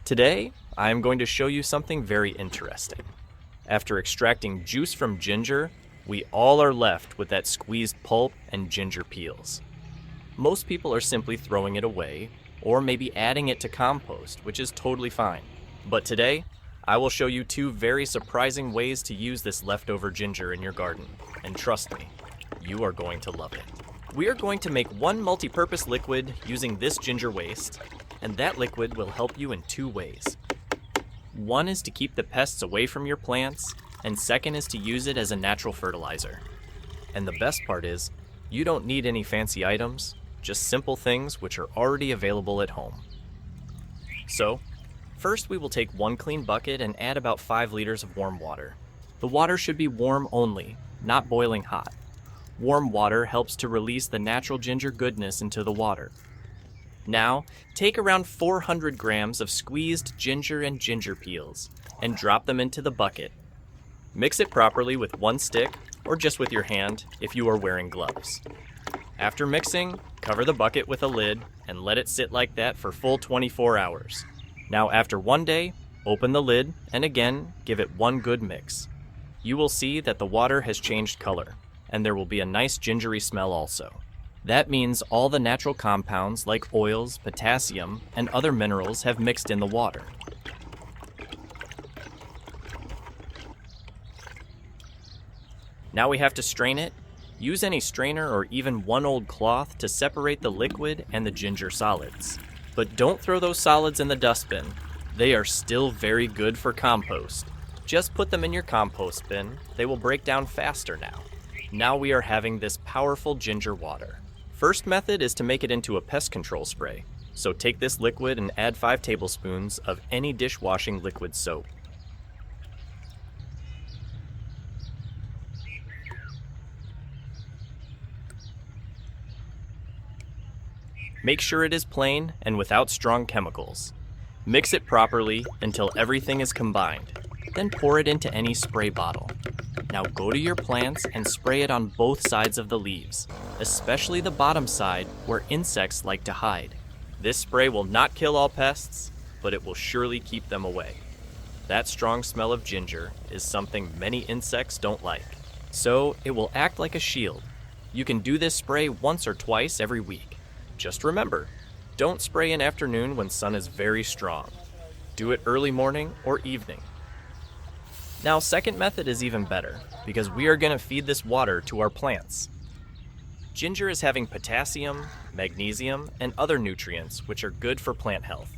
Today, I am going to show you something very interesting. After extracting juice from ginger, we all are left with that squeezed pulp and ginger peels. Most people are simply throwing it away, or maybe adding it to compost, which is totally fine. But today, I will show you two very surprising ways to use this leftover ginger in your garden, and trust me, you are going to love it. We are going to make one multi-purpose liquid using this ginger waste, and that liquid will help you in two ways. One is to keep the pests away from your plants, and second is to use it as a natural fertilizer. And the best part is, you don't need any fancy items, just simple things which are already available at home. So, first we will take one clean bucket and add about 5 liters of warm water. The water should be warm only, not boiling hot. Warm water helps to release the natural ginger goodness into the water. Now, take around 400 grams of squeezed ginger and ginger peels and drop them into the bucket. Mix it properly with one stick or just with your hand if you are wearing gloves. After mixing, cover the bucket with a lid and let it sit like that for full 24 hours. Now after one day, open the lid and again give it one good mix. You will see that the water has changed color and there will be a nice gingery smell also. That means all the natural compounds like oils, potassium, and other minerals have mixed in the water. Now we have to strain it. Use any strainer or even one old cloth to separate the liquid and the ginger solids. But don't throw those solids in the dustbin. They are still very good for compost. Just put them in your compost bin. They will break down faster now. Now we are having this powerful ginger water. First method is to make it into a pest control spray. So take this liquid and add 5 tablespoons of any dishwashing liquid soap. Make sure it is plain and without strong chemicals. Mix it properly until everything is combined. Then pour it into any spray bottle. Now go to your plants and spray it on both sides of the leaves, especially the bottom side where insects like to hide. This spray will not kill all pests, but it will surely keep them away. That strong smell of ginger is something many insects don't like, so it will act like a shield. You can do this spray once or twice every week. Just remember, don't spray in afternoon when sun is very strong. Do it early morning or evening. Now, second method is even better, because we are going to feed this water to our plants. Ginger is having potassium, magnesium, and other nutrients which are good for plant health.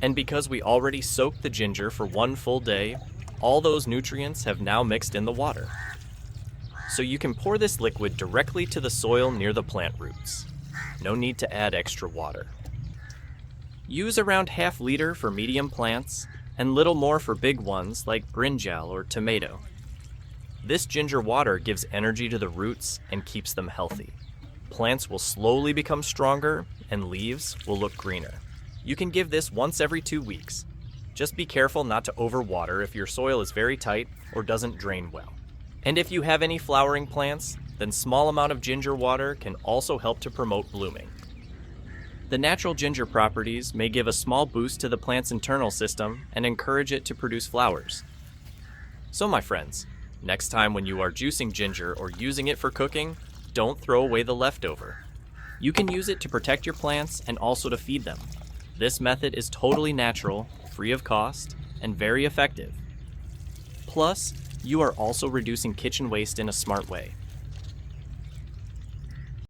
And because we already soaked the ginger for one full day, all those nutrients have now mixed in the water. So you can pour this liquid directly to the soil near the plant roots. No need to add extra water. Use around ½ liter for medium plants, and little more for big ones like brinjal or tomato. This ginger water gives energy to the roots and keeps them healthy. Plants will slowly become stronger and leaves will look greener. You can give this once every 2 weeks. Just be careful not to overwater if your soil is very tight or doesn't drain well. And if you have any flowering plants, then small amount of ginger water can also help to promote blooming. The natural ginger properties may give a small boost to the plant's internal system and encourage it to produce flowers. So my friends, next time when you are juicing ginger or using it for cooking, don't throw away the leftover. You can use it to protect your plants and also to feed them. This method is totally natural, free of cost, and very effective. Plus, you are also reducing kitchen waste in a smart way.